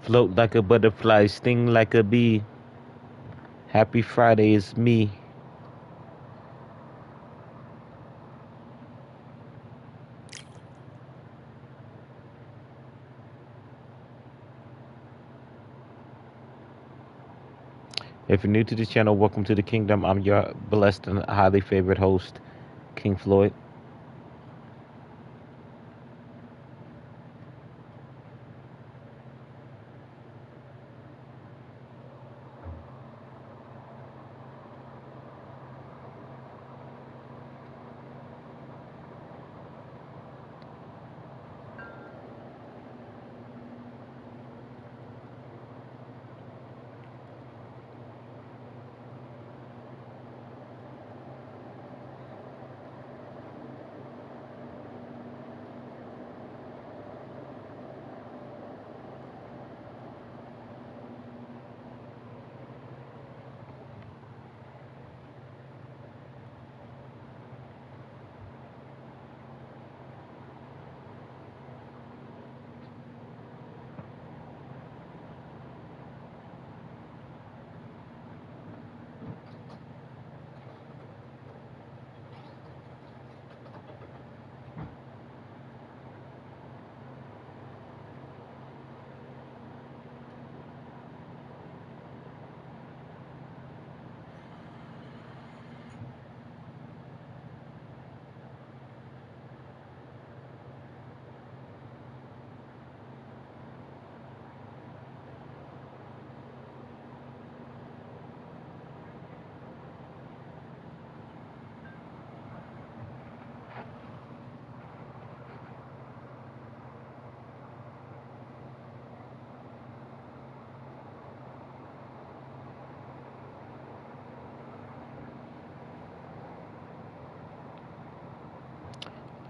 Float like a butterfly, sting like a bee. Happy Friday, it's me. If you're new to the channel, welcome to the kingdom. I'm your blessed and highly favored host, King Floyd.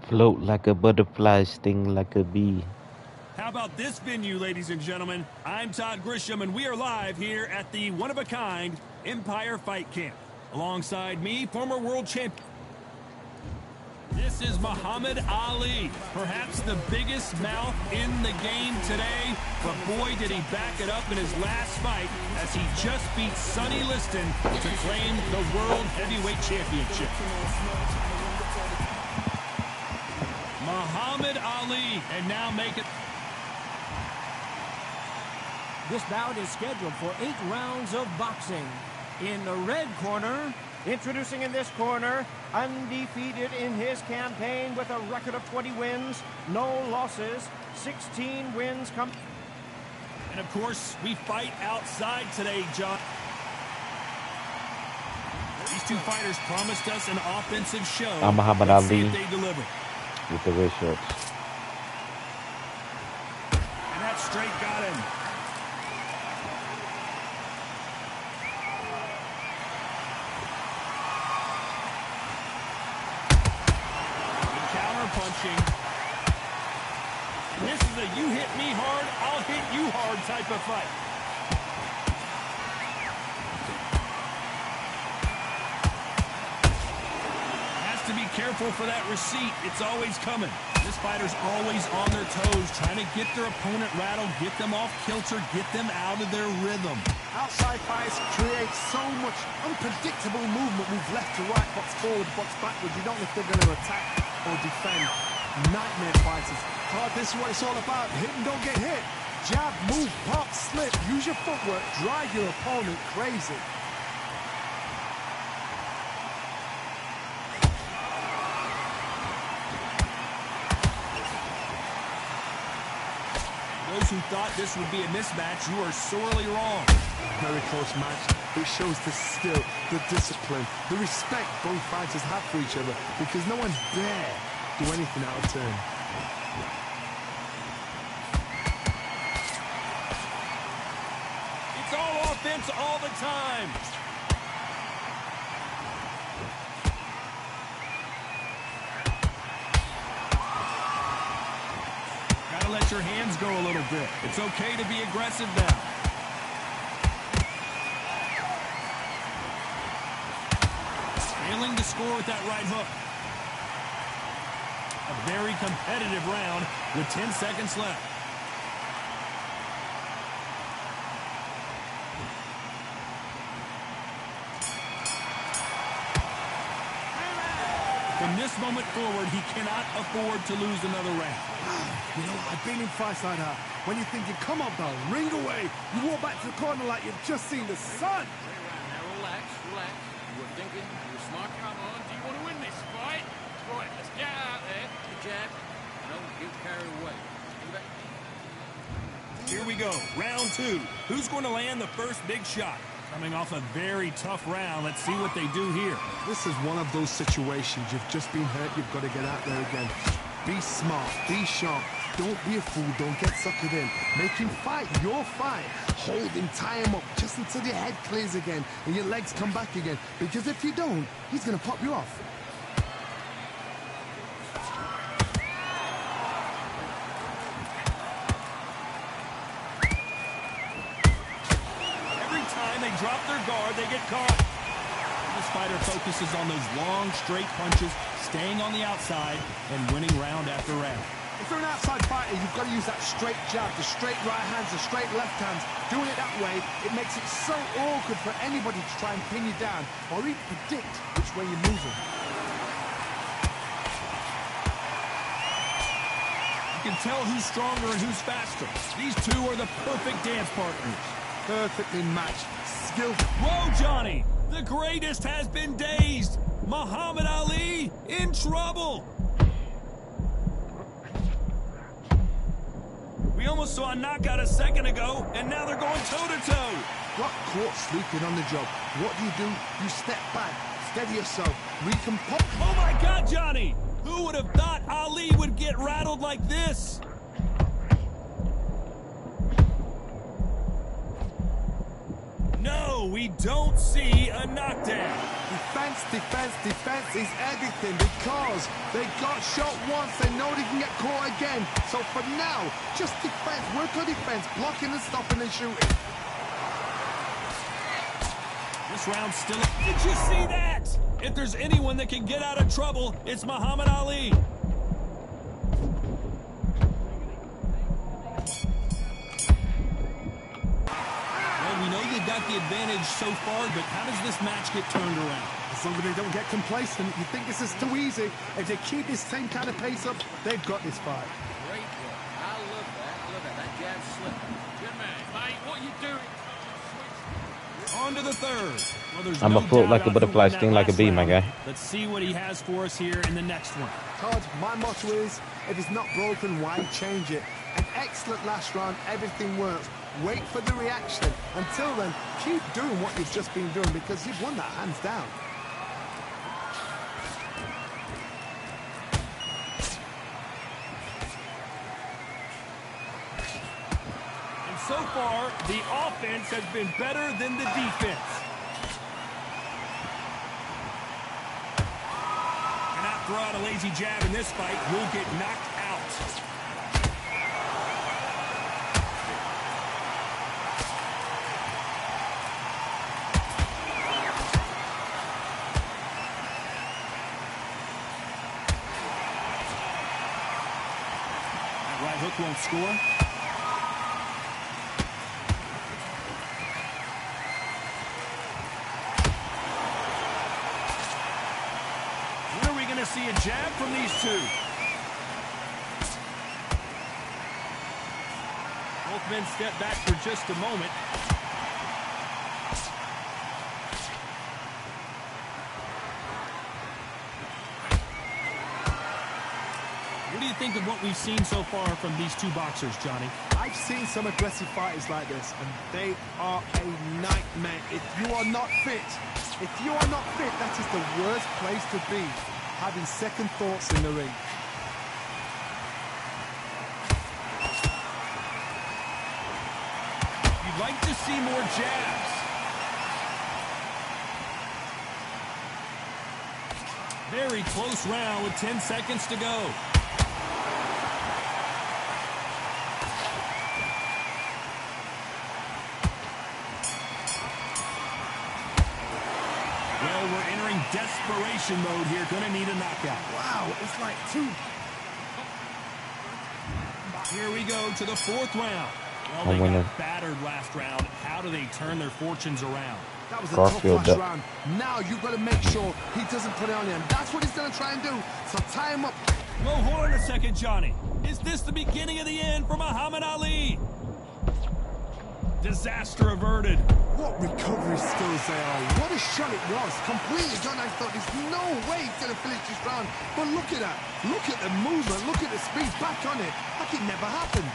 Float like a butterfly, sting like a bee. How about this venue, ladies and gentlemen? I'm Todd Grisham, and we are live here at the one-of-a-kind Empire Fight Camp. Alongside me, former world champion. This is Muhammad Ali, perhaps the biggest mouth in the game today, but boy did he back it up in his last fight as he just beat Sonny Liston to claim the World Heavyweight Championship. Muhammad Ali, and now make it. This bout is scheduled for 8 rounds of boxing. In the red corner, introducing in this corner, undefeated in his campaign with a record of 20 wins, no losses, 16 wins come. And of course, we fight outside today, John. These two fighters promised us an offensive show. I'm Muhammad Let's Ali see if they deliver. with the red shorts. And that straight got him. Punching. And this is a you hit me hard, I'll hit you hard type of fight. Has to be careful for that receipt. It's always coming. This fighter's always on their toes, trying to get their opponent rattled, get them off kilter, get them out of their rhythm. Outside fights create so much unpredictable movement. Move left to right, box forward, box backwards. You don't know if they're going to attack or defend. Nightmare fighters. Todd, this is what it's all about. Hit and don't get hit. Jab, move, pop, slip. Use your footwork. Drive your opponent crazy. Those who thought this would be a mismatch, you are sorely wrong. Very close match. It shows the skill, the discipline, the respect both fighters have for each other, because no one dare do anything out of turn. It's all offense all the time. Gotta let your hands go a little bit. It's okay to be aggressive now. Failing to score with that right hook. A very competitive round with 10 seconds left. From this moment forward, he cannot afford to lose another round. You know, I've been in fights like that. When you're thinking, come on, pal, ring away. You walk back to the corner like you've just seen the sun. Now relax, relax. You were thinking, you were smart. Come on, do you want to win this fight? Right, let's get out there. The jab. Don't get carried away. Here we go, round 2. Who's going to land the first big shot? Coming off a very tough round, let's see what they do here. This is one of those situations. You've just been hurt. You've got to get out there again. Be smart. Be sharp. Don't be a fool. Don't get suckered in. Make him fight your fight. Hold him, tie him up just until your head clears again and your legs come back again. Because if you don't, he's going to pop you off. They drop their guard, they get caught. This fighter focuses on those long, straight punches, staying on the outside, and winning round after round. If you're an outside fighter, you've got to use that straight jab, the straight right hands, the straight left hands. Doing it that way, it makes it so awkward for anybody to try and pin you down or even predict which way you're moving. You can tell who's stronger and who's faster. These two are the perfect dance partners. Perfectly matched. Whoa, Johnny! The greatest has been dazed! Muhammad Ali in trouble! We almost saw a knockout a second ago, and now they're going toe-to-toe! Got caught sleeping on the job. What do? You step back, steady yourself, recompose. Oh my God, Johnny! Who would have thought Ali would get rattled like this? No, we don't see a knockdown. Defense, defense, defense is everything because they got shot once. They know they can get caught again. So for now, just defense, work on defense, blocking and stopping and shooting. This round's still... Did you see that? If there's anyone that can get out of trouble, it's Muhammad Ali. We know you've got the advantage so far, but how does this match get turned around? As long as they don't get complacent, you think this is too easy. If they keep this same kind of pace up, they've got this fight. Great work. I love that. I love that. That jab slip. Good man. Mate, what are you doing? On to the third. Well, there's I'm no a float doubt like a about who butterfly, won that sting like a last bee, my round. guy. Let's see what he has for us here in the next one. Todd, my motto is, if it's not broken, why change it? An excellent last round, everything works. Wait for the reaction. Until then, keep doing what you've just been doing because you've won that hands down. And so far, the offense has been better than the defense. Cannot throw out a lazy jab in this fight. You'll get knocked out. Right hook won't score. When are we going to see a jab from these two? Both men step back for just a moment. What do you think of what we've seen so far from these two boxers, Johnny? I've seen some aggressive fighters like this, and they are a nightmare. If you are not fit, that is the worst place to be, having second thoughts in the ring. You'd like to see more jabs. Very close round with 10 seconds to go. Well, we're entering desperation mode here. Gonna need a knockout. Wow, it's like two. Here we go to the fourth round. Well, I'm they winning. got battered last round. How How do they turn their fortunes around? That was a Garfield tough up. last round. Now you've got to make sure he doesn't put it on him. That's what he's going to try and do. So tie him up. Whoa, hold on a second, Johnny. Is this the beginning of the end for Muhammad Ali? Disaster averted. What recovery skills they are. What a shot it was. Completely done. I thought there's no way he's going to finish this round. But look at that. Look at the movement. Look at the speed. Back on it. Like it never happened.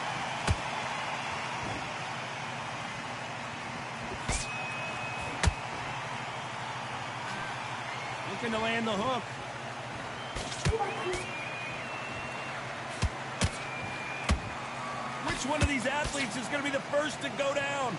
Looking to land the hook. Which one of these athletes is going to be the first to go down?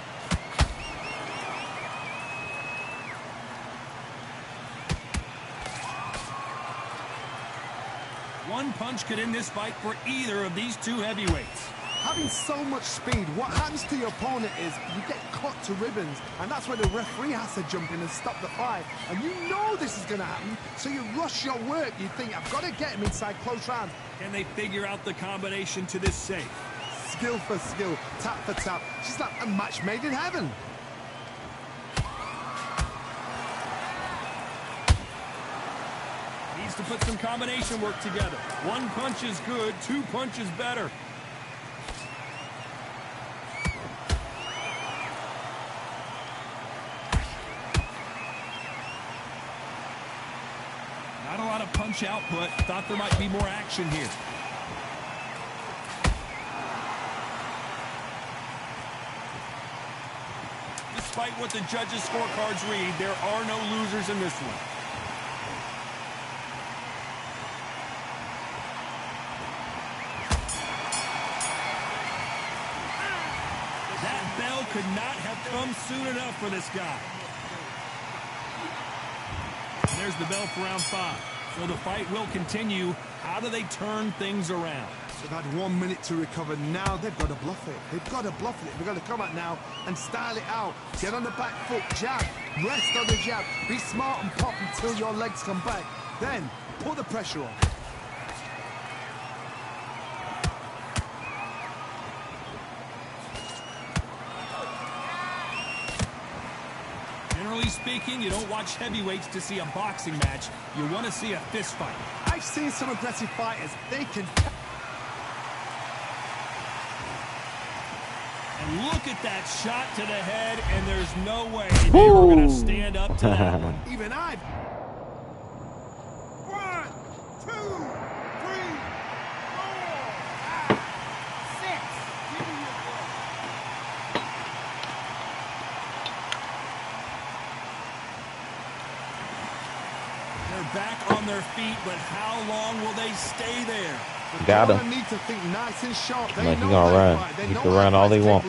One punch could end this fight for either of these two heavyweights. Having so much speed, what happens to your opponent is you get cut to ribbons, and that's where the referee has to jump in and stop the fight. And you know this is going to happen, so you rush your work. You think, I've got to get him inside close rounds. Can they figure out the combination to this safe? Skill for skill, tap for tap. She's like a match made in heaven. Needs to put some combination work together. One punch is good, two punches better. Not a lot of punch output. Thought there might be more action here. Despite what the judges' scorecards read, there are no losers in this one. That bell could not have come soon enough for this guy. And there's the bell for round 5. So the fight will continue. How do they turn things around? They've had 1 minute to recover. Now they've got to bluff it. They've got to bluff it. They've got to come out now and style it out. Get on the back foot, jab. Rest on the jab. Be smart and pop until your legs come back. Then put the pressure on. Generally speaking, you don't watch heavyweights to see a boxing match. You want to see a fist fight. I've seen some aggressive fighters. They can... And look at that shot to the head, and there's no way they were going to stand up to that one. Even I... 1, 2, 3, 4, 6. They're back on their feet, but how long will they stay there? Got him. Need to think nice and sharp. Like he gonna run. He can run all he want.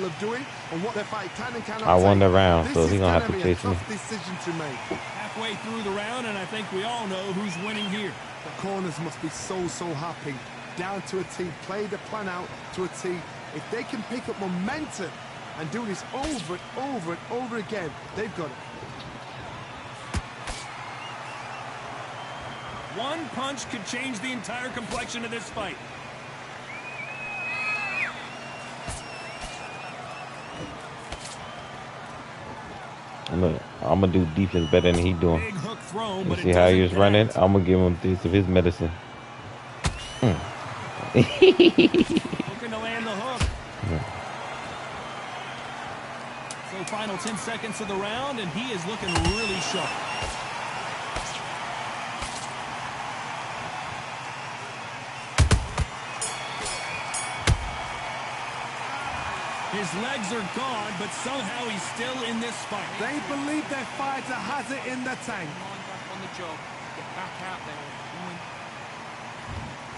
I won the round, so he's gonna have to chase me. Decision to make. Halfway through the round, and I think we all know who's winning here. The corners must be so happy. Down to a T. Play the plan out to a T. If they can pick up momentum and do this over and over and over again, they've got it. One punch could change the entire complexion of this fight. I'm gonna do defense better than he doing. Big hook thrown, You but see it how he doesn't was running? connect. I'm gonna give him a piece of his medicine. Looking to land the hook. So final 10 seconds of the round, and he is looking really sharp. His legs are gone, but somehow he's still in this fight. They believe their fighter has it in the tank. Mind back on the job. Get back out there.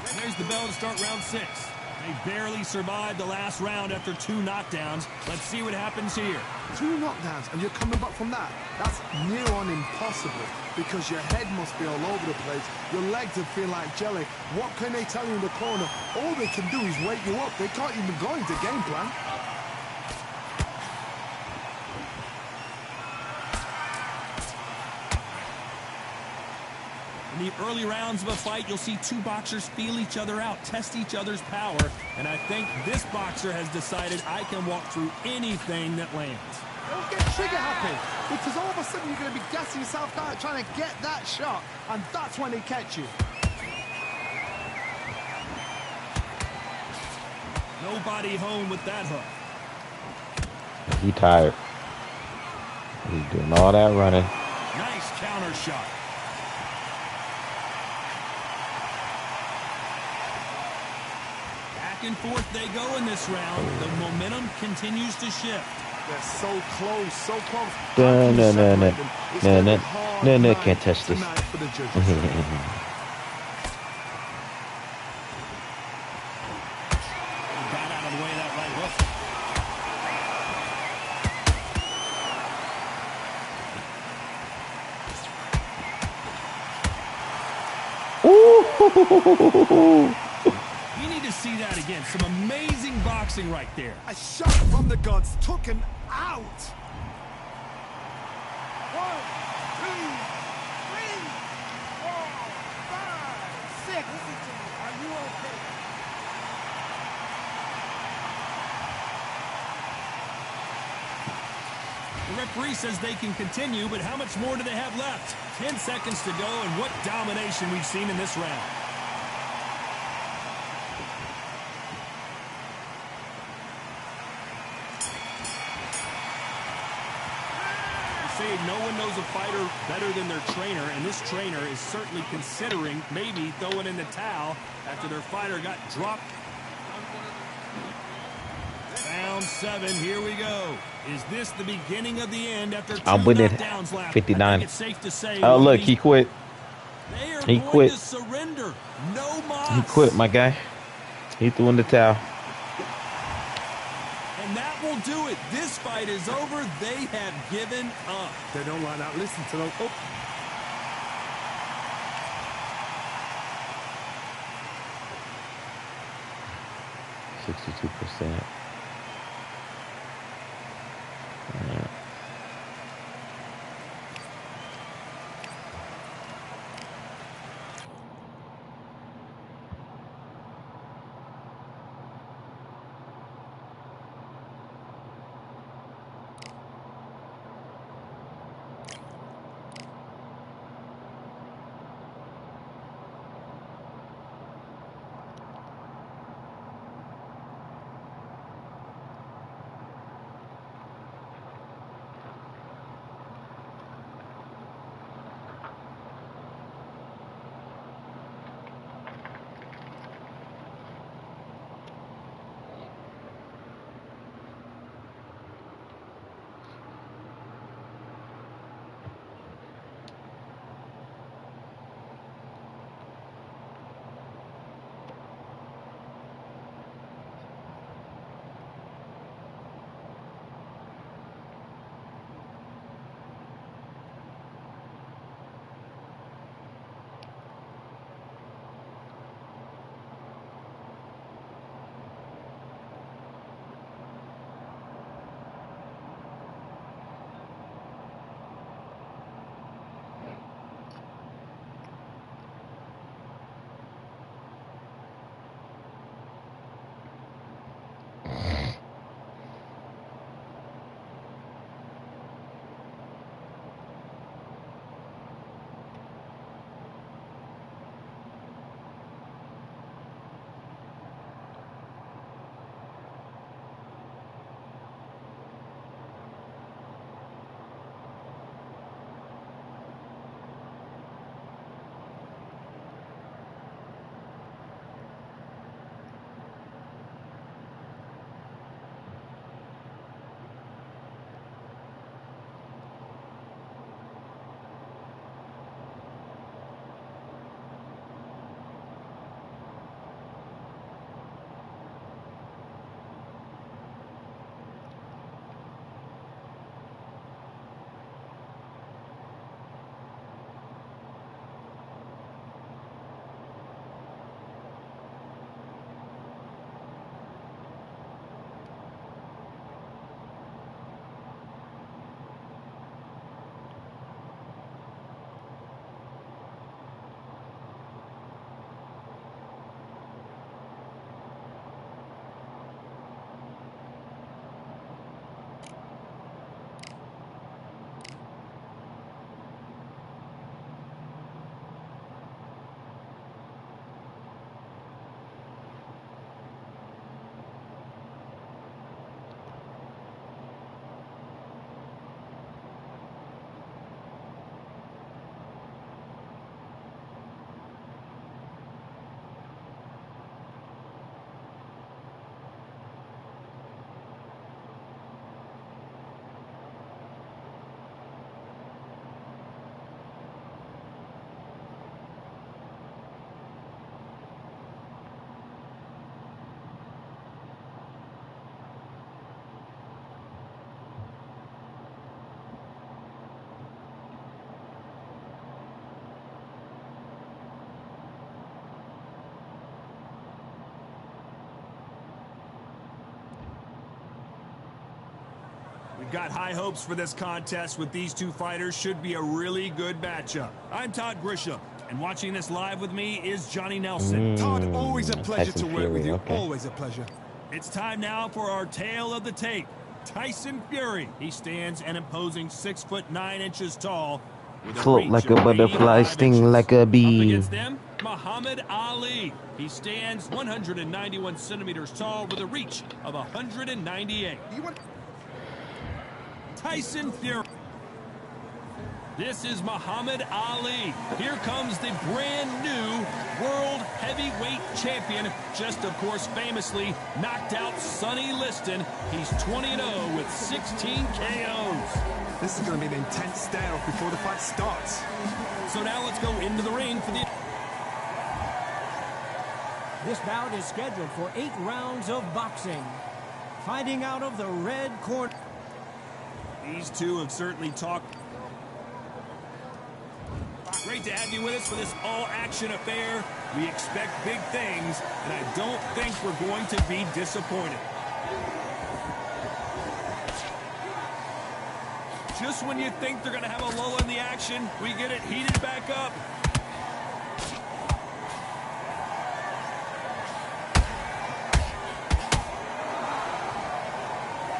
And there's the bell to start round 6. They barely survived the last round after 2 knockdowns. Let's see what happens here. 2 knockdowns and you're coming back from that. That's near on impossible because your head must be all over the place. Your legs would feel like jelly. What can they tell you in the corner? All they can do is wake you up. They can't even go into game plan. In the early rounds of a fight, you'll see 2 boxers feel each other out, test each other's power, and I think this boxer has decided I can walk through anything that lands. Don't trigger happy because all of a sudden you're going to be gassing yourself out trying to get that shot, and that's when they catch you. Nobody home with that hook. He tired. He's doing all that running. Nice counter shot. Back and forth they go in this round. The momentum continues to shift. They're so close, so close. No, can't touch this. For the judges. Got out of the way of that right hook. Ooh. You need to see that again. Some amazing boxing right there. A shot from the gods took him out. 1, 2, 3, 4, 5, 6. Are you okay? The referee says they can continue, but how much more do they have left? 10 seconds to go, and what domination we've seen in this round. They say no one knows a fighter better than their trainer, and this trainer is certainly considering maybe throwing in the towel after their fighter got dropped. Round 7, here we go. Is this the beginning of the end after 2 knockdowns left? 59. I think it's safe to say Oh, look, he quit. they are He going quit. to surrender. No mas. He quit, my guy. He threw in the towel. And that will do it. This fight is over. They have given up. They don't like that. Listen to them. Oh. %. We've got high hopes for this contest with these two fighters. Should be a really good matchup. I'm Todd Grisham, and watching this live with me is Johnny Nelson. Todd, always a pleasure Tyson to work with Fury, you. okay. Always a pleasure. It's time now for our tale of the tape. Tyson Fury. He stands an imposing 6'9" tall. With a Float reach like a of butterfly, 85 sting inches. like a Up bee. against them, Muhammad Ali. He stands 191 centimeters tall with a reach of 198. Tyson Fury. This is Muhammad Ali. Here comes the brand new world heavyweight champion. Just, of course, famously knocked out Sonny Liston. He's 20-0 with 16 KOs. This is going to be an intense stare-off before the fight starts. So now let's go into the ring for the... This bout is scheduled for 8 rounds of boxing. Fighting out of the red corner. These two have certainly talked. Great to have you with us for this all-action affair. We expect big things, and I don't think we're going to be disappointed. Just when you think they're going to have a lull in the action, we get it heated back up.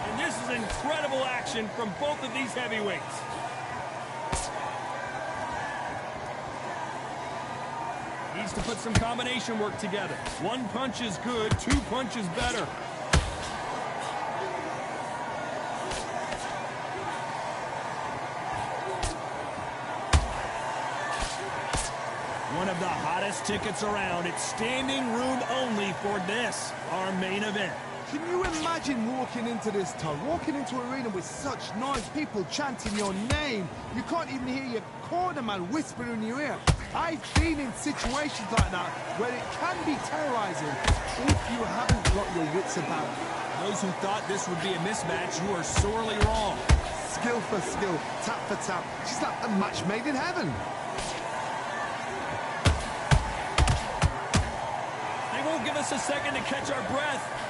And this is incredible action from both of these heavyweights. Needs to put some combination work together. One punch is good, 2 punches better. One of the hottest tickets around. It's standing room only for this, our main event. Can you imagine walking into this, Todd? Walking into an arena with such noise, people chanting your name. You can't even hear your cornerman whisper in your ear. I've been in situations like that where it can be terrorizing if you haven't got your wits about. Those who thought this would be a mismatch, you are sorely wrong. Skill for skill, tap for tap. She's like a match made in heaven. They won't give us a second to catch our breath.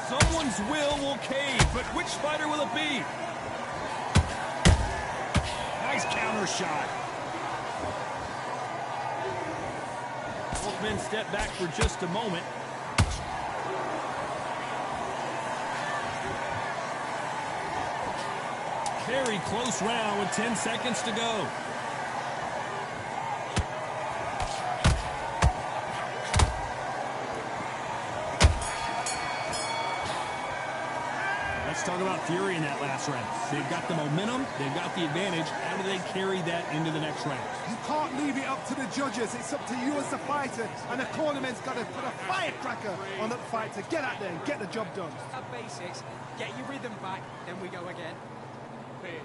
Someone's will cave, but which fighter will it be? Nice counter shot. Both men step back for just a moment. Very close round with 10 seconds to go. Let's talk about Fury in that last round. They've got the momentum, they've got the advantage. How do they carry that into the next round? You can't leave it up to the judges. It's up to you as the fighter, and the cornerman's got to put a firecracker on that fight to get out there and get the job done. Basics, get your rhythm back, then we go again. Here.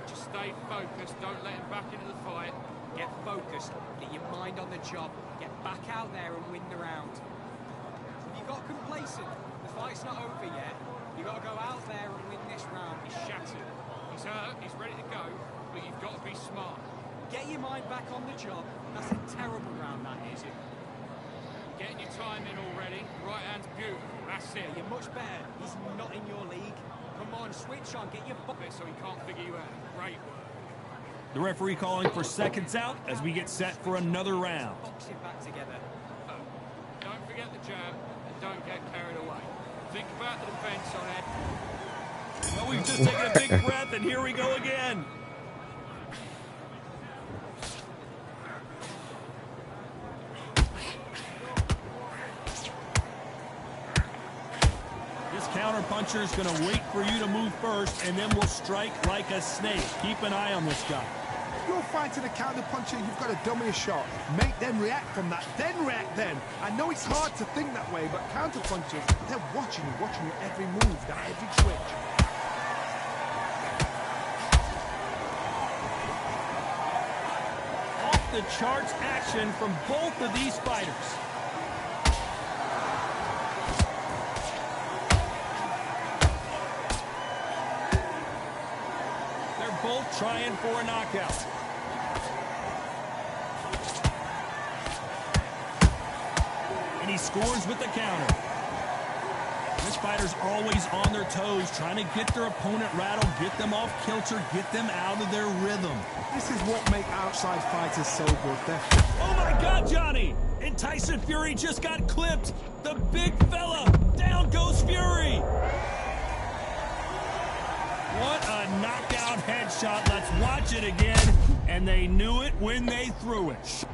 Just stay focused, don't let him back into the fight. Get focused, get your mind on the job, get back out there and win the round. If you got complacent, the fight's not over yet. You got to go out there and win this round. He's shattered. He's hurt, he's ready to go, but you've got to be smart. Get your mind back on the job. That's a terrible round, that is. Getting your time in already. Right hand's beautiful, that's it. You're much better. He's not in your league. Come on, switch on, get your So he can't figure you out. Great work. The referee calling for seconds out as we get set for another round. boxing back together. Don't forget the jab and don't get carried away. Think about the defense on it. Well, we've just taken a big breath, and here we go again. This counter-puncher is going to wait for you to move first, and then we'll strike like a snake. Keep an eye on this guy. If you're fighting a counter puncher, you've got to dummy a shot. Make them react from that, then react then. I know it's hard to think that way, but counter punchers, they're watching your every move, that every twitch. Off the charts action from both of these fighters. They're both trying for a knockout. he scores with the counter. This fighter's always on their toes, trying to get their opponent rattled, get them off kilter, get them out of their rhythm. This is what makes outside fighters so good. Oh my God, Johnny! And Tyson Fury just got clipped. The big fella. Down goes Fury. What a knockout headshot. Let's watch it again. And they knew it when they threw it.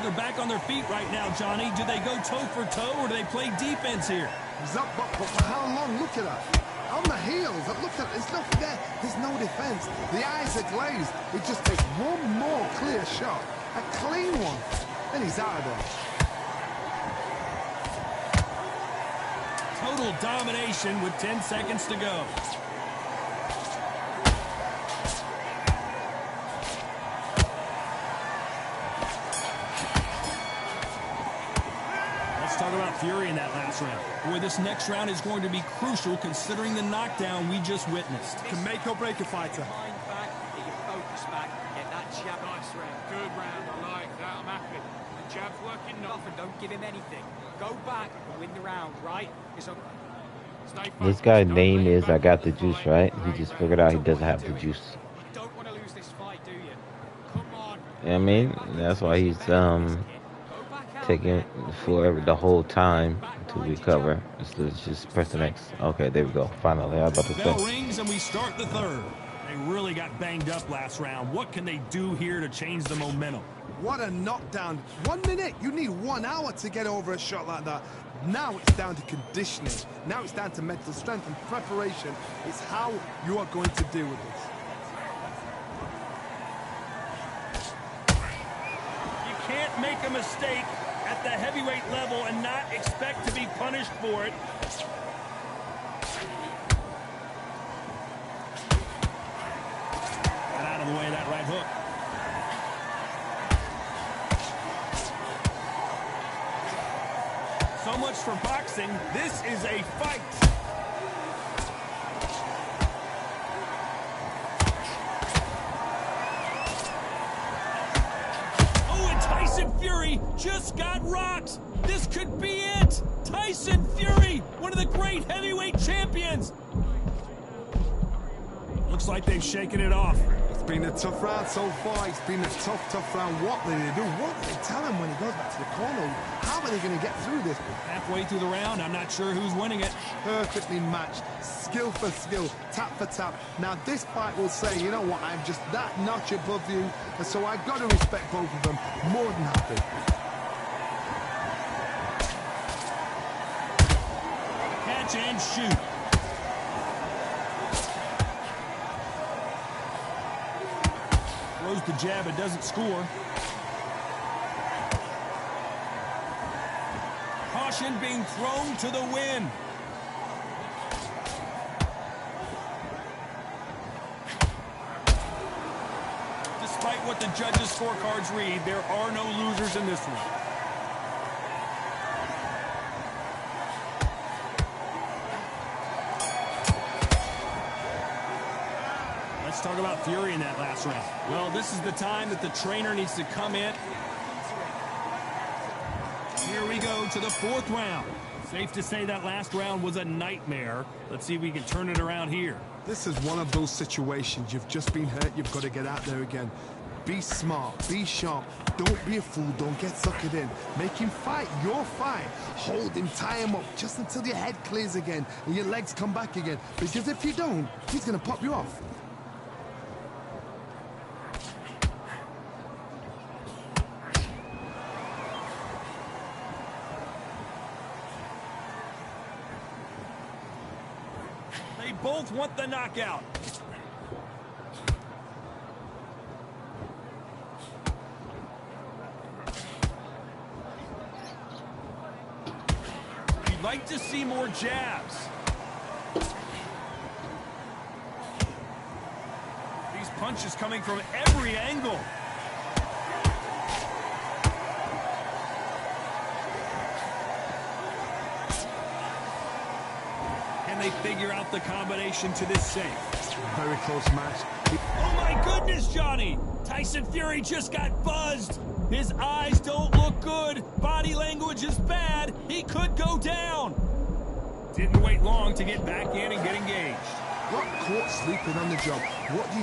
They're back on their feet right now, Johnny. Do they go toe for toe or do they play defense here? He's up, but for how long? Look at that. On the heels. Look at it. There's nothing there. There's no defense. The eyes are glazed. It just takes one more clear shot. A clean one. Then he's out of there. Total domination with 10 seconds to go. Talk about Fury in that last round. Boy, this next round is going to be crucial considering the knockdown we just witnessed. Can make or break a fighter. Mind back, get your focus back, get that jab. Nice round. Good round. I like that. I'm happy. The jab's working Off and don't give him anything. Go back and win the round, right? This guy's name is I Got the Juice, right? He just figured out he doesn't have the juice. You don't want to lose this fight, do you? Come on. I mean, that's why he's taking forever the whole time to recover. Let's just press the next. Okay, there we go. Finally, I was about to Bell say. rings and we start the third. They really got banged up last round. What can they do here to change the momentum? What a knockdown. 1 minute. You need 1 hour to get over a shot like that. Now it's down to conditioning. Now it's down to mental strength and preparation. It's how you are going to deal with this. You can't make a mistake at the heavyweight level and not expect to be punished for it. Got out of the way of that right hook. So much for boxing. This is a fight. Tyson Fury just got rocked. This could be it. Tyson Fury, one of the great heavyweight champions. Looks like they've shaken it off. It's been a tough round so far. It's been a tough round. What do they do? What do they tell him when he goes back to the corner? How are they going to get through this? Halfway through the round, I'm not sure who's winning it. Perfectly matched. Skill for skill. Tap for tap. Now this fight will say, you know what, I'm just that notch above you. And so I've got to respect both of them. More than happy. Catch and shoot. Throws the jab, it doesn't score. Caution being thrown to the wind. Despite what the judges' scorecards read, there are no losers in this one. Let's talk about Fury in that last round. Well, this is the time that the trainer needs to come in. Here we go to the fourth round. Safe to say that last round was a nightmare. Let's see if we can turn it around here. This is one of those situations. You've just been hurt. You've got to get out there again. Be smart. Be sharp. Don't be a fool. Don't get suckered in. Make him fight your fight. Hold him. Tie him up just until your head clears again and your legs come back again. Because if you don't, he's going to pop you off. They both want the knockout. You'd like to see more jabs. These punches coming from every angle. Can they figure out the combination to this save? Very close match. Oh my goodness, Johnny! Tyson Fury just got buzzed. His eyes don't look good. Body language is bad. He could go down. Didn't wait long to get back in and get engaged. Got caught sleeping on the job. What do?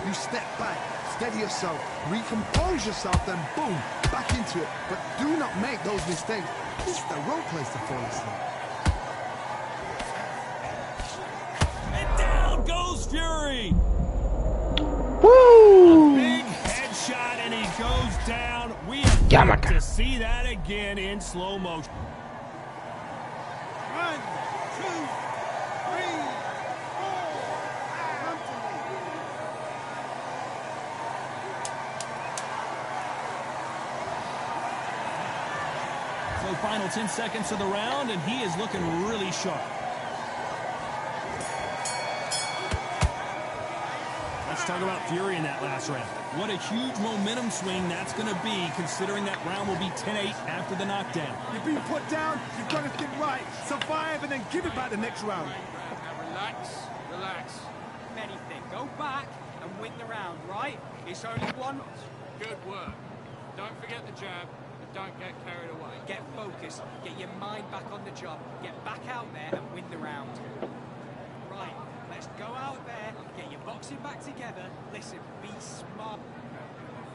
You step back, steady yourself, recompose yourself, then boom, back into it. But do not make those mistakes. This is the wrong place to fall asleep. And down goes Fury. Woo! Big headshot, and he goes down. We have got to see that again in slow motion. 1, 2, 3, 4. Come to me. So final 10 seconds of the round, and he is looking really sharp. Let's talk about Fury in that last round. What a huge momentum swing that's going to be, considering that round will be 10-8 after the knockdown. You've been put down, you've got to think right, survive, and then give it back the next round. Now relax, relax. Anything. Go back and win the round, right? It's only one. Good work. Don't forget the jab, and don't get carried away. Get focused. Get your mind back on the job. Get back out there and win the round. Right. Let's go out there. Get your boxing back together. Listen, be smart.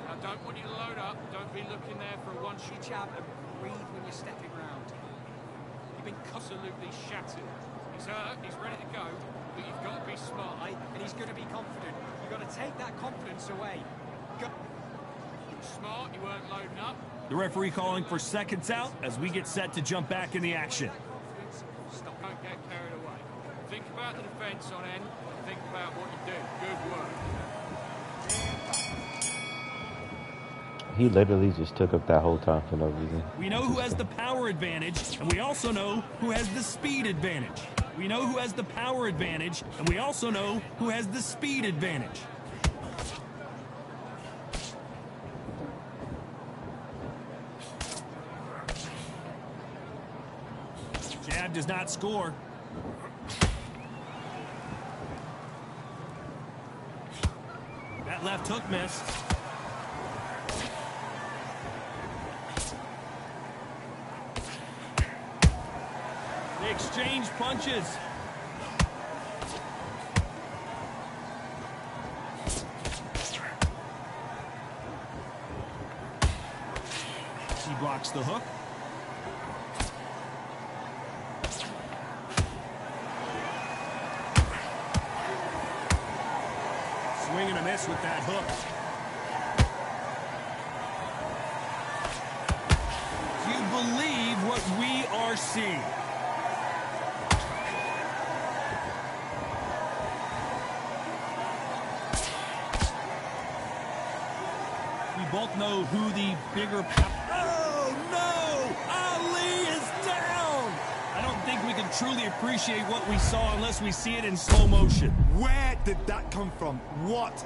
I don't want you to load up. Don't be looking there for a one-shoot Jab and breathe when you're stepping round. You've been absolutely shattered. He's hurt, he's ready to go, but you've got to be smart. Right? And he's going to be confident. You've got to take that confidence away. Go. Smart, you weren't loading up. The referee calling for seconds out as we get set to jump back in the action. Stop, don't get carried away. Think about the defense on end, and think about what you do. Good work. He literally just took up that whole time for no reason. We know who has the power advantage, and we also know who has the speed advantage. We know who has the power advantage, and we also know who has the speed advantage. Jab does not score. That left hook missed. They exchange punches. He blocks the hook. Swing and a miss with that hook. Do you believe what we are seeing? We both know who the bigger... Oh, no! Ali is down! I don't think we can truly appreciate what we saw unless we see it in slow motion. Where did that come from? What? 1,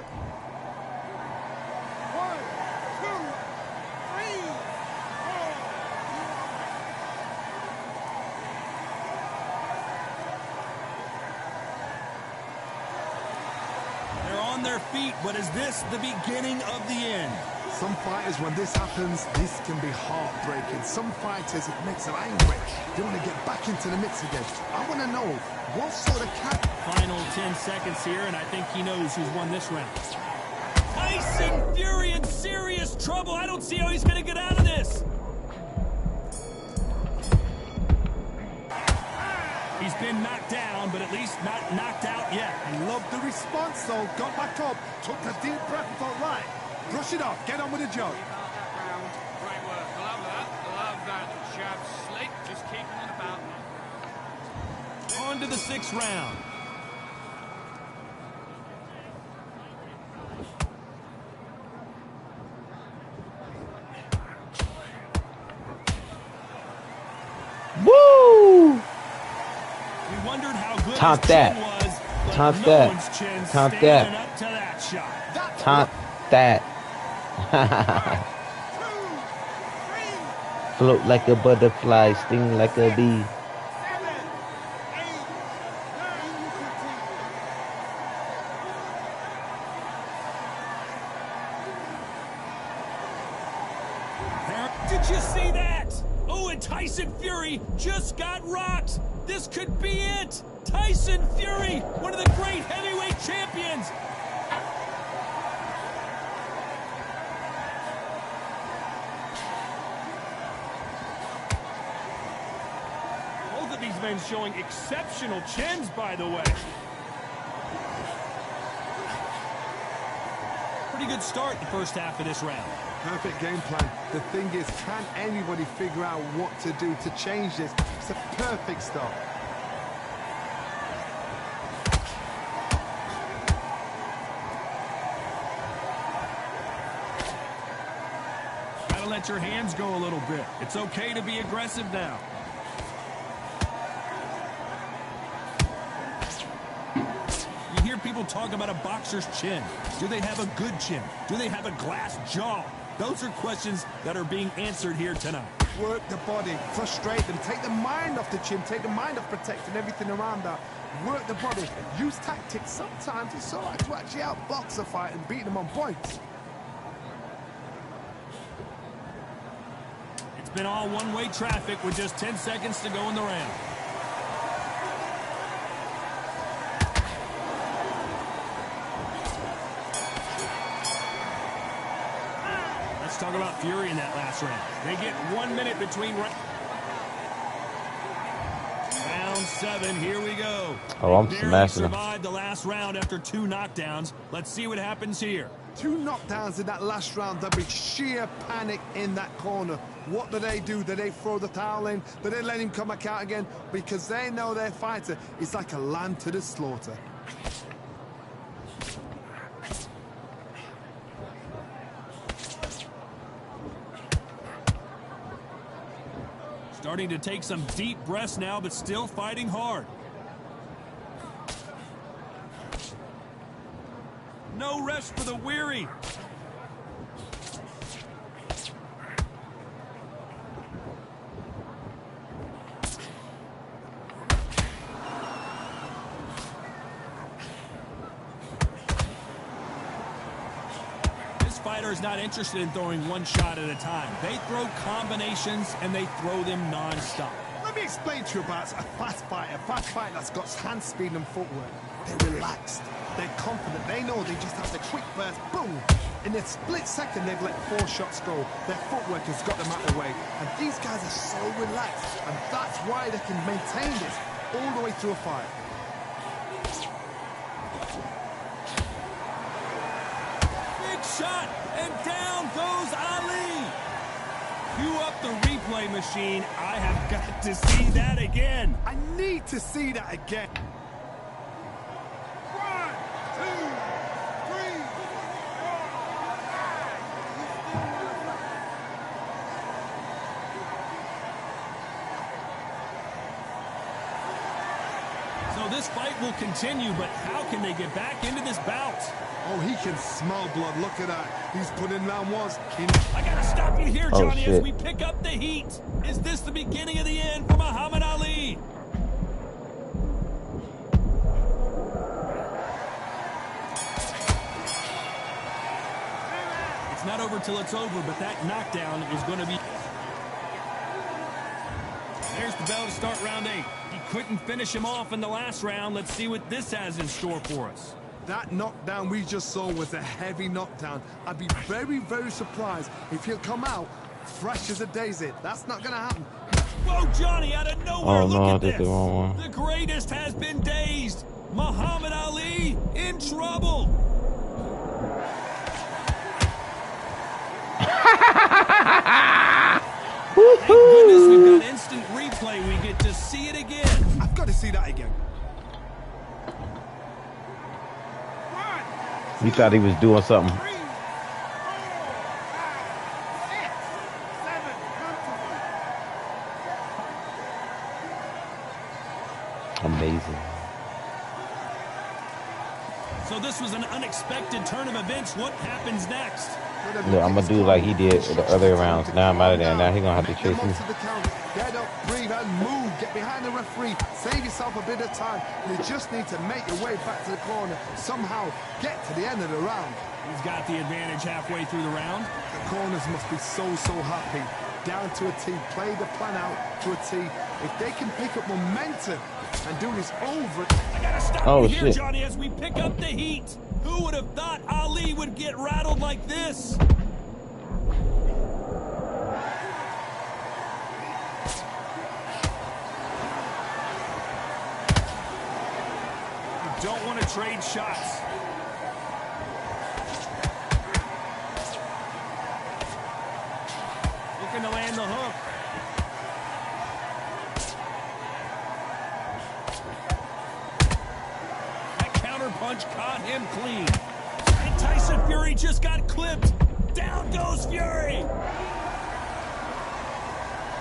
2, 3, 4. They're on their feet, but is this the beginning of the end? Some fighters, when this happens, this can be heartbreaking. Some fighters, it makes them angry. They want to get back into the mix again. I want to know, what sort of cat... Final 10 seconds here, and I think he knows who's won this round. Tyson Fury in serious trouble. I don't see how he's going to get out of this. He's been knocked down, but at least not knocked out yet. I love the response, though. Got back up, took a deep breath and thought, right, brush it off, get on with the job. About that round. Great work. I love that. I love that. Jab slick. Just keep on about. On to the 6th round. Woo! We wondered how good Top his that. chin was, but Top no that. one's chin Top standing that. up to that shot. Top that. 2, 3, Float like a butterfly, sting like a bee. 7, 8, 9, got rocked. This could be it. Tyson Fury, one of the great heavyweight champions. Both of these men showing exceptional chins, by the way. Pretty good start the first half of this round. Perfect game plan. The thing is, can anybody figure out what to do to change this? It's a perfect start. Gotta let your hands go a little bit. It's okay to be aggressive now. You hear people talk about a boxer's chin. Do they have a good chin? Do they have a glass jaw? Those are questions that are being answered here tonight. Work the body, frustrate them, take the mind off the chin, take the mind off protecting everything around that. Work the body, use tactics. Sometimes it's all right to actually outbox a fight and beat them on points. It's been all one-way traffic with just 10 seconds to go in the round. Let's talk about Fury in that last round. They get 1 minute between round 7. Here we go. Oh, I'm They smashing them. survived the last round after 2 knockdowns. Let's see what happens here. 2 knockdowns in that last round. There'll be sheer panic in that corner. What do? Do they throw the towel in? Do they let him come back out again? Because they know their fighter is like a lamb to the slaughter. Starting to take some deep breaths now, but still fighting hard. No rest for the weary. This fighter is not interested in throwing one shot at a time. They throw combinations and they throw them non-stop. Let me explain to you about a fast fighter that's got hand speed and footwork. They're relaxed, they're confident, they know they just have the quick burst, boom! In a split second, they've let 4 shots go. Their footwork has got them out of the way. And these guys are so relaxed, and that's why they can maintain this all the way through a fight. Big shot, and down goes Ali. Cue up the replay machine. I have got to see that again. I need to see that again. 1, 2, 3, 4. So this fight will continue, but how can they get back into this bout? Oh, he can smell blood. Look at that. He's put in round 1. I gotta stop you here, Oh, Johnny, as shit. we pick up the heat. Is this the beginning of the end for Muhammad Ali? It's not over till it's over, but that knockdown is going to be... There's the bell to start round 8. He couldn't finish him off in the last round. Let's see what this has in store for us. That knockdown we just saw was a heavy knockdown. I'd be very, very surprised if he'll come out fresh as a daisy. That's not going to happen. Whoa, Johnny, out of nowhere, Oh, look no, I at did this. the wrong one. The greatest has been dazed. Muhammad Ali in trouble. Thank goodness we've got instant replay. We get to see it again. I've got to see that again. He thought he was doing something. 3, 4, 5, 6, 7. Amazing. So this was an unexpected turn of events. What happens next? Look, I'm gonna do like he did with the other rounds. Now I'm out of there. Now he's gonna have to chase me. Get up, breathe, and move. Get behind the referee. Save yourself a bit of time. You just need to make your way back to the corner. Somehow get to the end of the round. He's got the advantage halfway through the round. The corners must be so happy. down to a T. Play the plan out to a T. If they can pick up momentum and do this over... I gotta stop Oh, you here, shit. Johnny, as we pick up the heat. Who would have thought Ali would get rattled like this? You don't want to trade shots. Looking to land the hook. That counter punch caught him clean. And Tyson Fury just got clipped. Down goes Fury.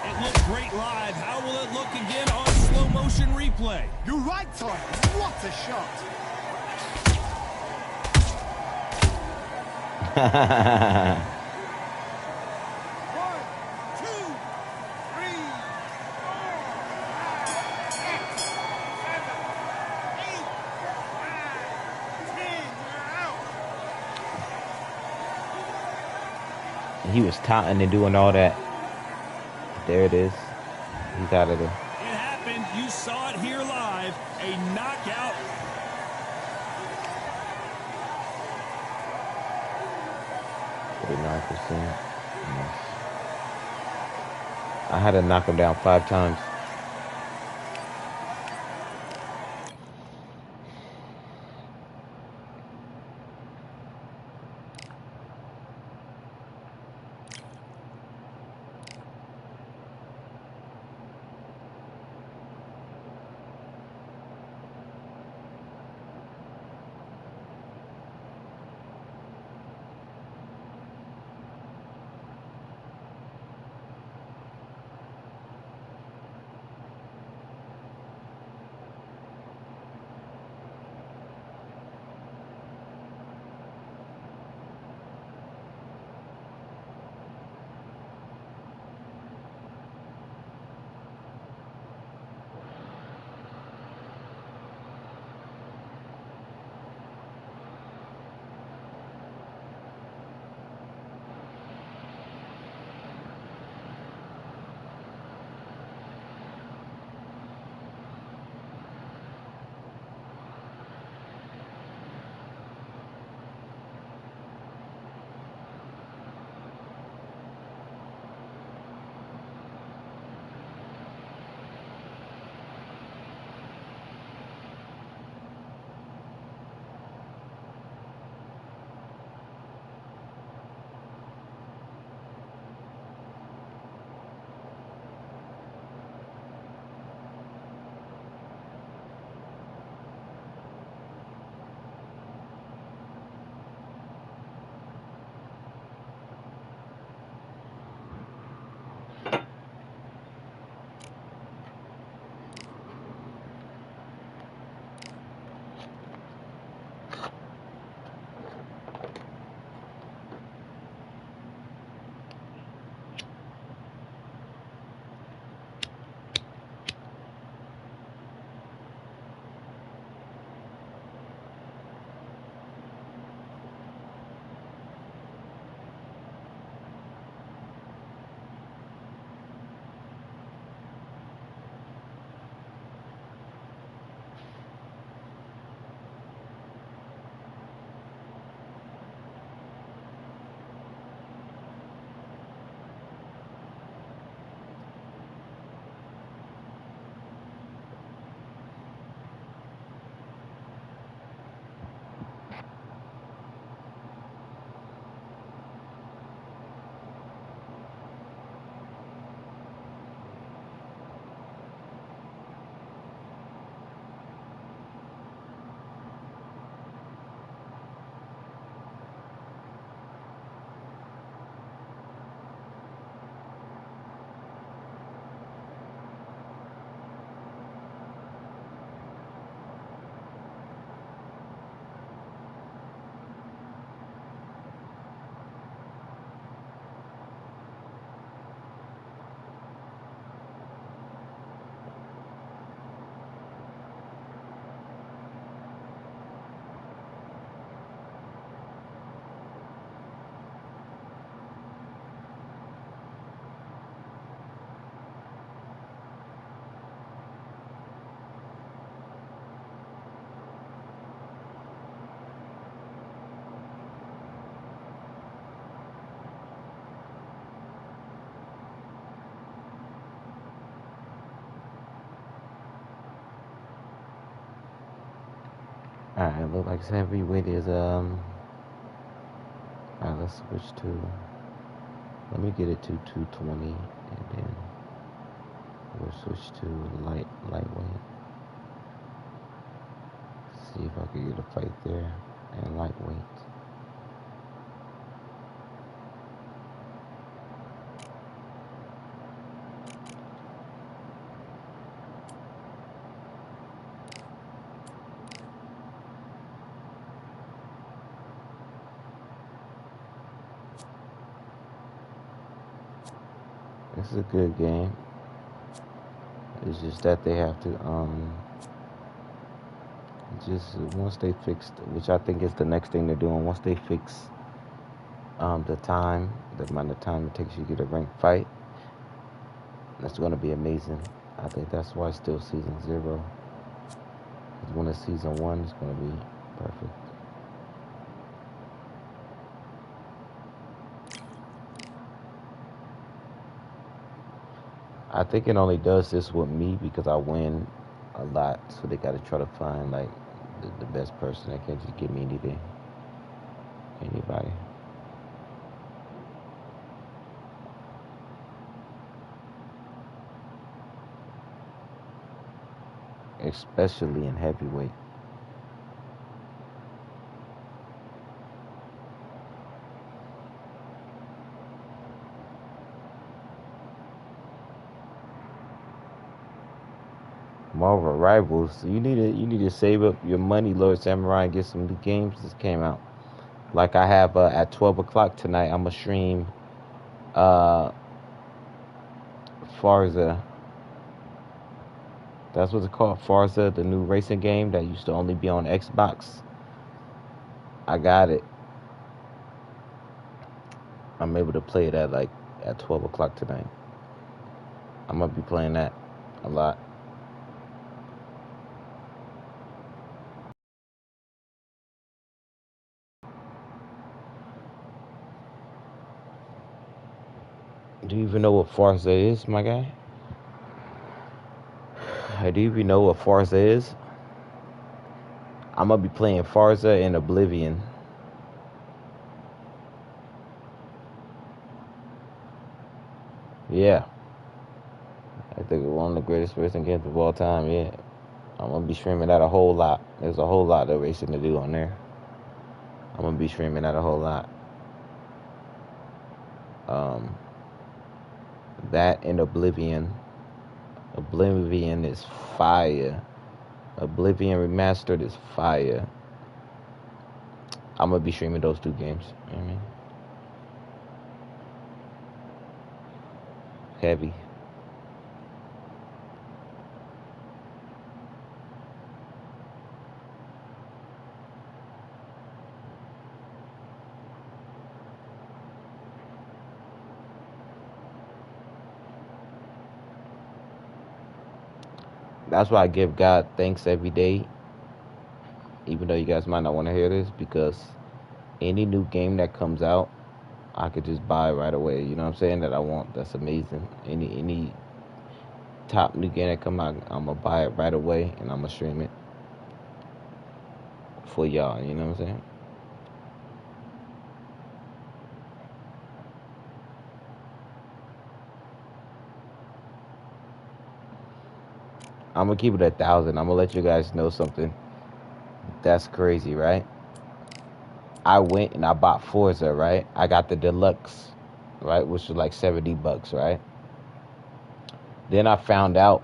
It looked great live. How will it look again on slow motion replay? You're right, Todd. What a shot. He was taunting and doing all that. There it is. He's out of there. It happened. You saw it here live. A knockout. %. Yes. I had to knock him down 5 times. Alright, look like heavyweight is alright, let's switch to, let me get it to 220, and then we'll switch to lightweight. See if I can get a fight there, and lightweight. This is a good game. It's just that they have to just once they fix, which I think is the next thing they're doing, once they fix the amount of time it takes you to get a ranked fight, that's going to be amazing. I think that's why it's still season 0. Because when it's season 1, it's going to be perfect. I think it only does this with me because I win a lot, so they got to try to find like the best person. They can't just give me anything, anybody. Especially in heavyweight. Marvel Rivals. You need to save up your money, Lord Samurai, and get some new games that came out. Like I have at 12 o'clock tonight, I'm gonna stream Forza. That's what it's called, Forza, the new racing game that used to only be on Xbox. I got it. I'm able to play it at 12 o'clock tonight. I'm gonna be playing that a lot. Do you even know what Forza is, my guy? Do you even know what Forza is? I'm gonna be playing Forza and Oblivion. Yeah. I think it's one of the greatest racing games of all time, yeah. I'm gonna be streaming that a whole lot. There's a whole lot of racing to do on there. I'm gonna be streaming that a whole lot. Um, that and Oblivion. Oblivion is fire. Oblivion Remastered is fire. I'm gonna be streaming those 2 games. You know what I mean? Heavy. That's why I give God thanks every day, even though you guys might not want to hear this, because any new game that comes out, I could just buy right away. You know what I'm saying? That I want. That's amazing. Any top new game that come out, I'm gonna buy it right away and I'm gonna stream it for y'all. You know what I'm saying? I'm gonna keep it 1,000. I'm gonna let you guys know something. That's crazy, right? I went and I bought Forza, right? I got the deluxe, right, which was like $70, right? Then I found out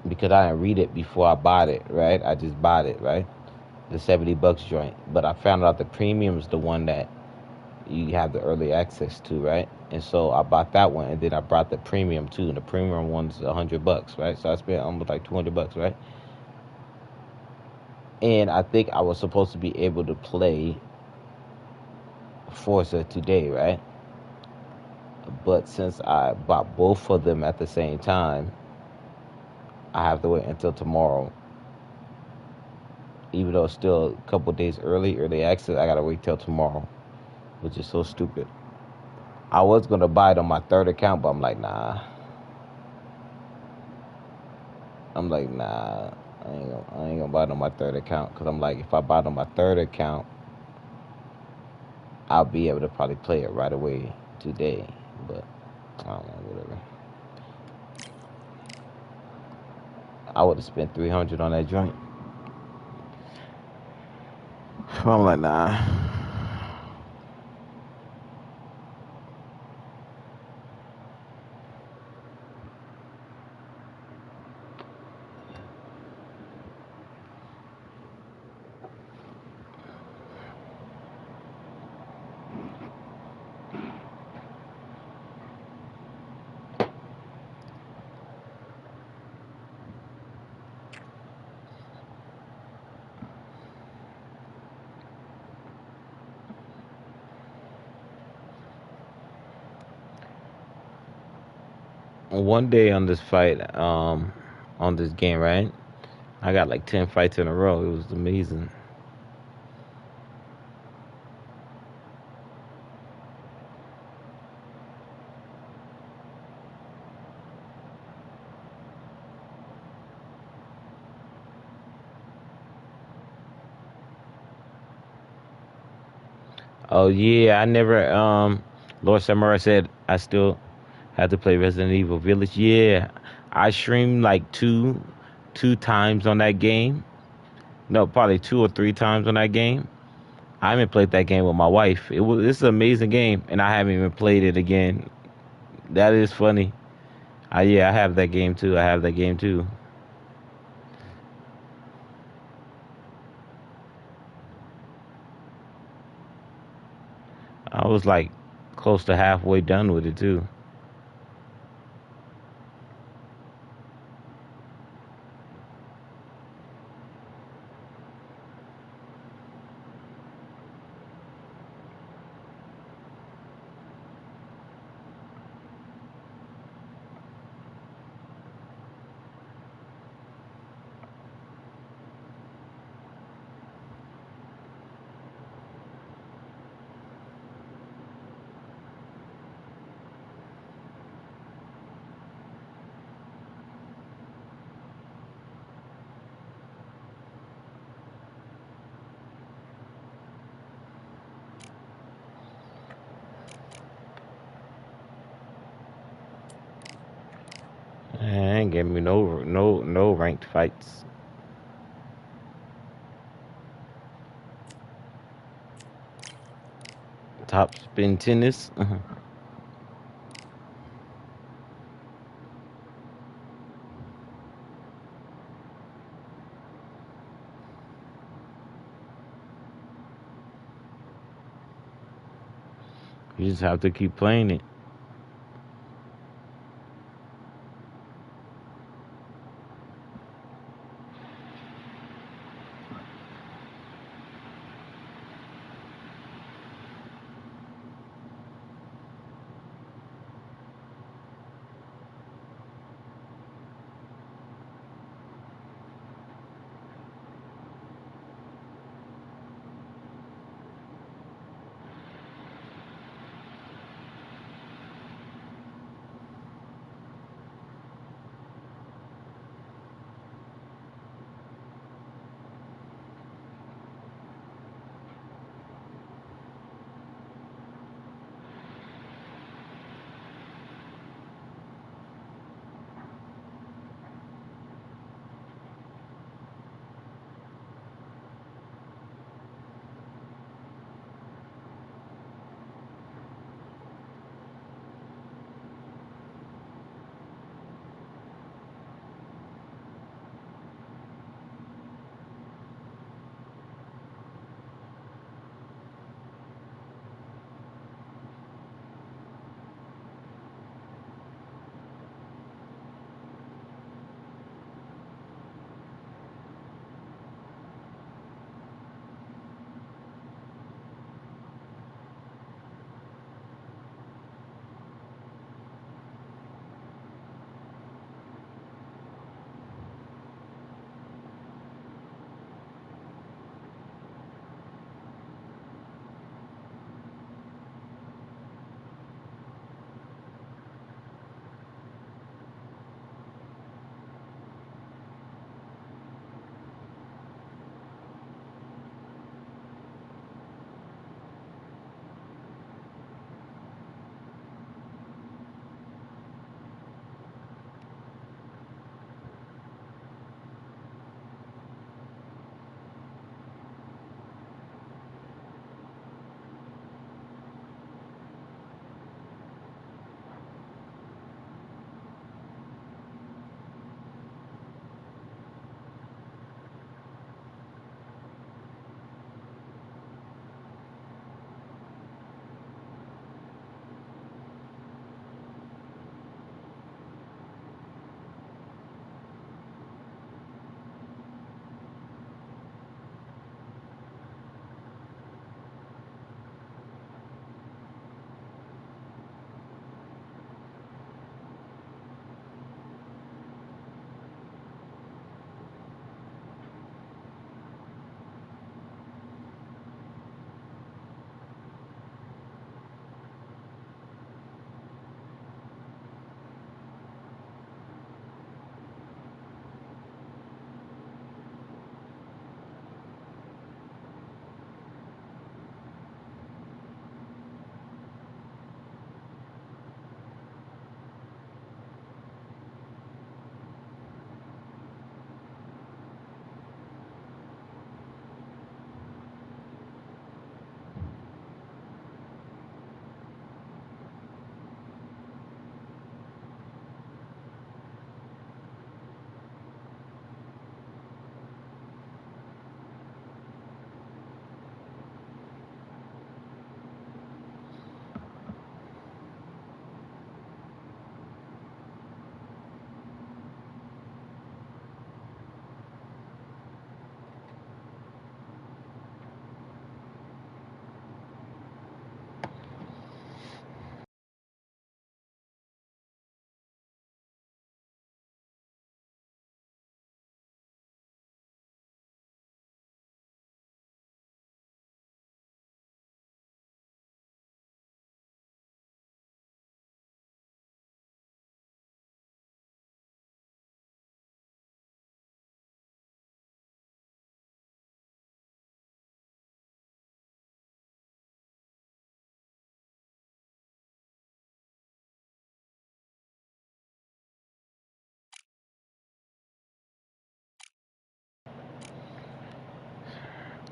because I didn't read it before I bought it, right? I just bought it, right? The $70 joint. But I found out the premium is the one that you have the early access to, right? And so I bought that one, and then I bought the premium too. And the premium one's $100, right? So I spent almost like $200, right? And I think I was supposed to be able to play Forza today, right? But since I bought both of them at the same time, I have to wait until tomorrow. Even though it's still a couple days early access, I gotta wait till tomorrow, which is so stupid. I was gonna buy it on my 3rd account, but I'm like, nah. I ain't gonna buy it on my third account because I'm like, if I buy it on my third account, I'll be able to probably play it right away today. But I don't know, whatever. I would have spent 300 on that joint. So I'm like, nah. One day on this fight, on this game, right? I got like 10 fights in a row. It was amazing. Oh yeah, I never Lord Samurai said I still had to play Resident Evil Village. Yeah. I streamed like two times on that game. No, probably 2 or 3 times on that game. I haven't played that game with my wife. It's an amazing game and I haven't even played it again. That is funny. Yeah, I have that game too. I have that game too. I was like close to halfway done with it too. I ain't getting me no ranked fights. Top spin tennis. You just have to keep playing it.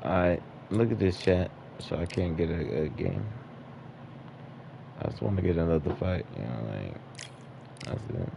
Alright, look at this chat. So I can't get a game. I just want to get another fight, you know, like, that's it.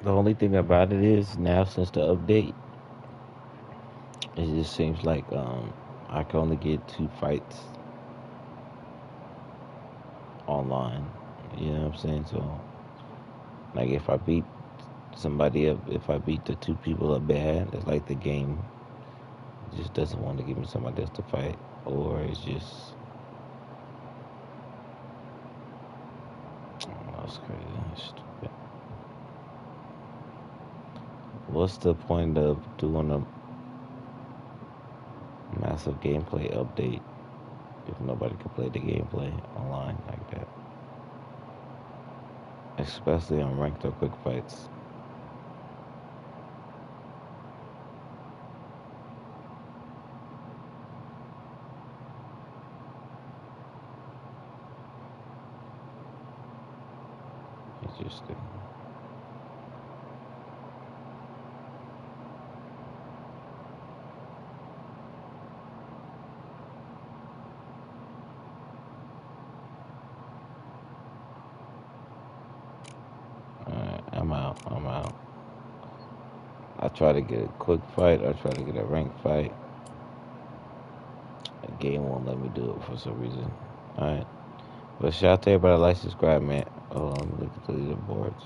The only thing about it is now since the update, it just seems like I can only get 2 fights online. You know what I'm saying? So like if I beat somebody up, if I beat the 2 people up bad, it's like the game just doesn't want to give me somebody else to fight, or it's just that's crazy. That's stupid. What's the point of doing a massive gameplay update if nobody can play the gameplay online like that? Especially on ranked or quick fights. Interesting. Alright, I'm out. I'm out. I try to get a quick fight. I try to get a ranked fight. The game won't let me do it for some reason. Alright. But shout out to everybody that likes, subscribe, man. Look at the leaderboards.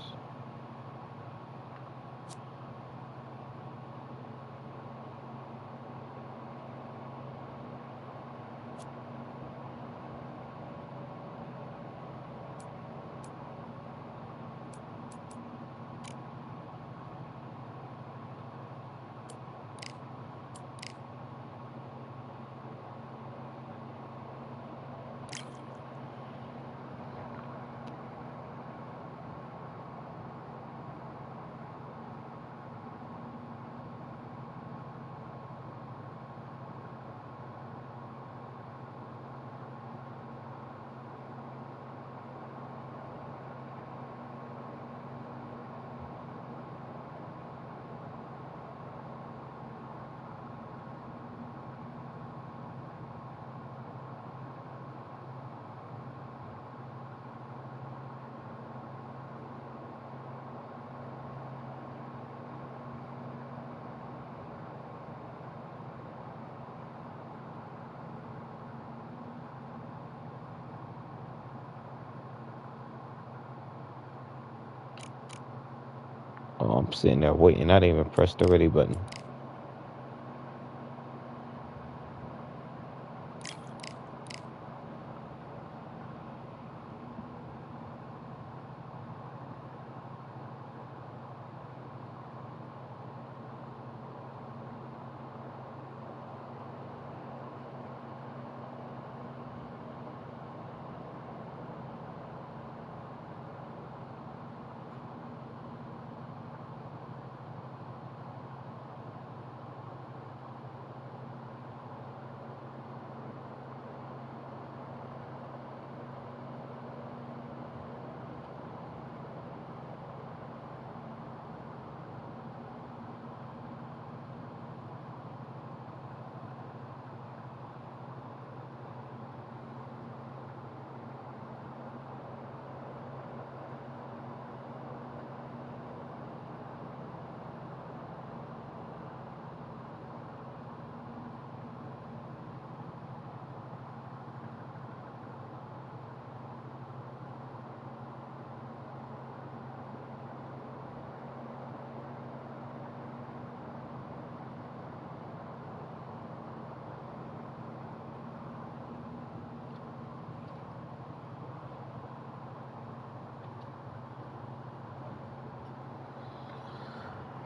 Oh, I'm sitting there waiting. I didn't even press the ready button.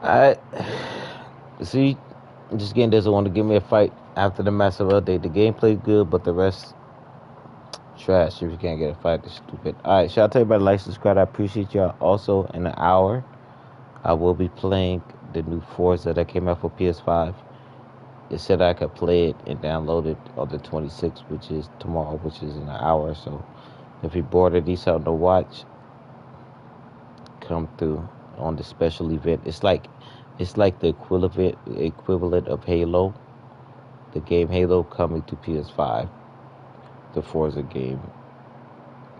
Alright. See, this game doesn't want to give me a fight after the massive update. The gameplay good, but the rest trash. If you can't get a fight, it's stupid. Alright, shout out to everybody like, subscribe. I appreciate y'all. Also, in an hour, I will be playing the new Forza that came out for PS5. It said I could play it and download it on the 26th, which is tomorrow, which is in an hour or so. If you're bored of these something to watch, come through on the special event. It's like the equivalent of Halo, the game Halo coming to PS5, the Forza game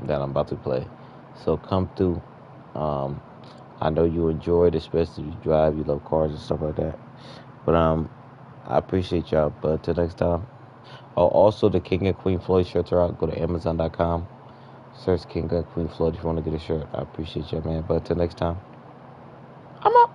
that I'm about to play. So come through. I'll I know you enjoy it, especially if you drive, you love cars and stuff like that. But I appreciate y'all. But until next time. Oh, also the King and Queen Floyd shirts are out. Go to Amazon.com. Search King and Queen Floyd if you want to get a shirt. I appreciate y'all, man. But until next time, I'm out.